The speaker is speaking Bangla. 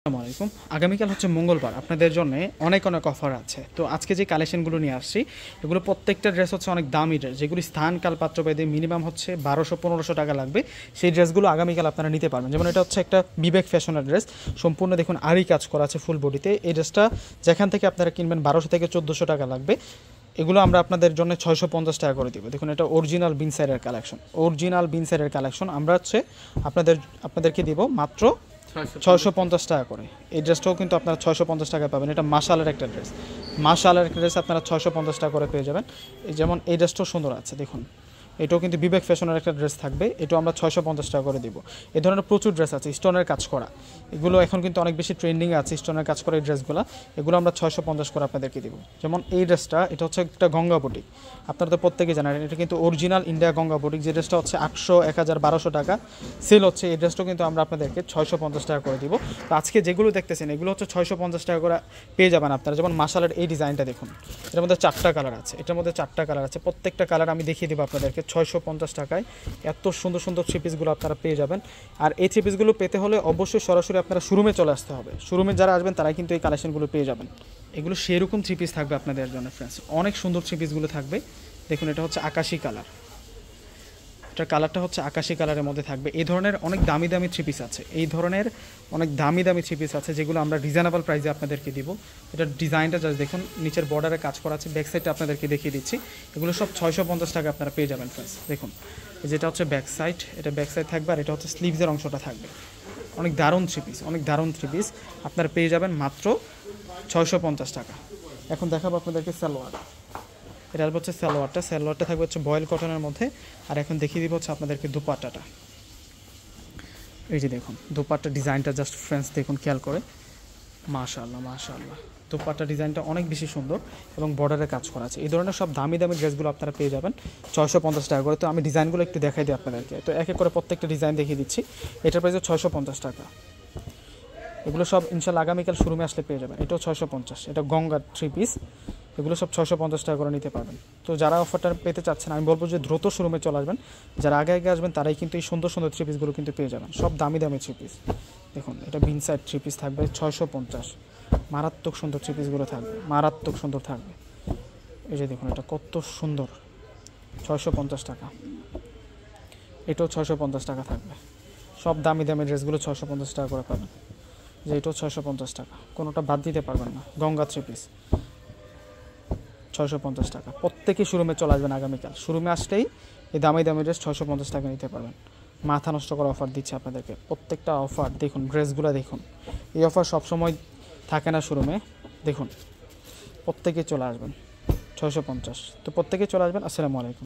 আসসালামু আলাইকুম। আগামীকাল হচ্ছে মঙ্গলবার, আপনাদের জন্য অনেক অফার আছে। তো আজকে যে কালেকশনগুলো নিয়ে আসছি এগুলো প্রত্যেকটা ড্রেস হচ্ছে অনেক দামি ড্রেস, যেগুলি স্থান কাল পাত্রভেদে মিনিমাম হচ্ছে 1200-1500 টাকা লাগবে। সেই ড্রেসগুলো আগামীকাল আপনারা নিতে পারবেন। যেমন এটা হচ্ছে একটা বিবেক ফ্যাশনের ড্রেস, সম্পূর্ণ দেখুন আরই কাজ করা আছে ফুল বডিতে। এই ড্রেসটা যেখান থেকে আপনারা কিনবেন 1200 থেকে 1400 টাকা লাগবে। এগুলো আমরা আপনাদের জন্য 650 টাকা করে দিব। দেখুন এটা অরিজিনাল বিনসাইডের কালেকশন, আমরা হচ্ছে আপনাদেরকে দিব মাত্র 650 টাকা করে। এই ড্রেসটাও কিন্তু আপনারা 650 টাকায় পাবেন। এটা মাশাআল্লাহর একটা ড্রেস, আপনারা 650 টাকা করে পেয়ে যাবেন। যেমন এই ড্রেসটাও সুন্দর আছে, দেখুন এটাও কিন্তু বিবেক ফ্যাশনের একটা ড্রেস থাকবে, এটাও আমরা 650 টাকা করে দিব। এই ধরনের প্রচুর ড্রেস আছে স্টোনের কাজ করা, এগুলো এখন কিন্তু অনেক বেশি ট্রেন্ডিংয়ে আছে স্টোনের কাজ করা এই ড্রেসগুলো, এগুলো আমরা 650 করে আপনাদেরকে দিব। যেমন এই ড্রেসটা, এটা হচ্ছে একটা গঙ্গা বুটিক, আপনারা তো প্রত্যেকেই জানেন এটা কিন্তু অরিজিনাল ইন্ডিয়া গঙ্গা বুটিক। যে ড্রেসটা হচ্ছে 800, 1000, 1200 টাকা সেল হচ্ছে, এই ড্রেসটাও কিন্তু আমরা আপনাদেরকে 650 টাকা করে দিব। তো আজকে যেগুলো দেখতেছেন এগুলো হচ্ছে 650 টাকা করে পেয়ে যাবেন আপনারা। যেমন মাশাআল্লাহর এই ডিজাইনটা দেখুন, এটার মধ্যে 4টা কালার আছে, প্রত্যেকটা কালার আমি দেখিয়ে দেবো আপনাদেরকে 650 টাকায়। এত সুন্দর সুন্দর থ্রি পিসগুলো আপনারা পেয়ে যাবেন। আর এই থ্রি পিসগুলো পেতে হলে অবশ্যই সরাসরি আপনারা শোরুমে চলে আসতে হবে। শোরুমে যারা আসবেন তারাই কিন্তু এই কালেকশনগুলো পেয়ে যাবেন। এগুলো সেরকম থ্রি পিস থাকবে আপনাদের জন্য ফ্রেন্ডস, অনেক সুন্দর থ্রি পিসগুলো থাকবে। দেখুন এটা হচ্ছে আকাশি কালার, এটার কালারটা হচ্ছে আকাশি কালারের মধ্যে থাকবে। এই ধরনের অনেক দামি থ্রি পিস আছে, থ্রি পিস আছে যেগুলো আমরা রিজনেবল প্রাইসে আপনাদেরকে দিব। এটার ডিজাইনটা জাস্ট দেখুন, নিচের বর্ডারে কাজ করা আছে, ব্যাক সাইডটা আপনাদেরকে দেখিয়ে দিচ্ছি। এগুলো সব 650 টাকা আপনারা পেয়ে যাবেন ফ্রেন্ডস। দেখুন যেটা হচ্ছে ব্যাক সাইড, এটা ব্যাক সাইড থাকবে, আর এটা হচ্ছে স্লিভসের অংশটা থাকবে। অনেক দারুণ থ্রি পিস আপনারা পেয়ে যাবেন মাত্র 650 টাকা। এখন দেখাবো আপনাদেরকে সালোয়ার। এটা হচ্ছে সালোয়ারটা থাকবে হচ্ছে বয়েল কটনের মধ্যে। আর এখন দেখিয়ে দিব হচ্ছে আপনাদেরকে দুপাট্টাটা। এই যে দেখুন দুপাট্টা ডিজাইনটা জাস্ট ফ্রেন্ডস দেখুন খেয়াল করে, মাশাআল্লাহ দুপাট্টা ডিজাইনটা অনেক বেশি সুন্দর এবং বর্ডারে কাজ করা আছে। এই ধরনের সব দামি ড্রেসগুলো আপনারা পেয়ে যাবেন 650 টাকা করে। তো আমি ডিজাইনগুলো একটু দেখাই দিই আপনাদেরকে, তো এক এক করে প্রত্যেকটা ডিজাইন দেখিয়ে দিচ্ছি। এটার প্রাইস 650 টাকা। এগুলো সব ইনশাল্লাহ আগামীকাল শোরুমে আসলে পেয়ে যাবেন। এটাও 650, এটা গঙ্গার থ্রি পিস, এগুলো সব 650 টাকা করে নিতে পারবেন। তো যারা অফারটা পেতে চাচ্ছেন আমি বলবো যে দ্রুত শোরুমে চলে আসবেন। যারা আগে আসবেন তারাই কিন্তু এই সুন্দর সুন্দর থ্রি পিসগুলো কিন্তু পেয়ে যাবেন, সব দামি থ্রি পিস। দেখুন এটা বিনসাইড থ্রি পিস থাকবে 650, মারাত্মক সুন্দর থ্রি পিসগুলো থাকবে, মারাত্মক সুন্দর থাকবে। এই যে দেখুন এটা কত সুন্দর, 650 টাকা। এটাও 650 টাকা থাকবে, সব দামি ড্রেসগুলো 650 টাকা করে পাবেন। যে এটাও 650 টাকা, কোনোটা বাদ দিতে পারবেন না। গঙ্গা থ্রি পিস 650 টাকা। প্রত্যেকেই শোরুমে চলে আসবেন আগামীকাল, শোরুমে আসলেই এই দামি ড্রেস 650 টাকা নিতে পারবেন। মাথা নষ্ট করা অফার দিচ্ছে আপনাদেরকে, প্রত্যেকটা অফার দেখুন, ড্রেসগুলো দেখুন। এই অফার সবসময় থাকে না শোরুমে, দেখুন প্রত্যেকেই চলে আসবেন 650। তো প্রত্যেকেই চলে আসবেন। আসসালামু আলাইকুম।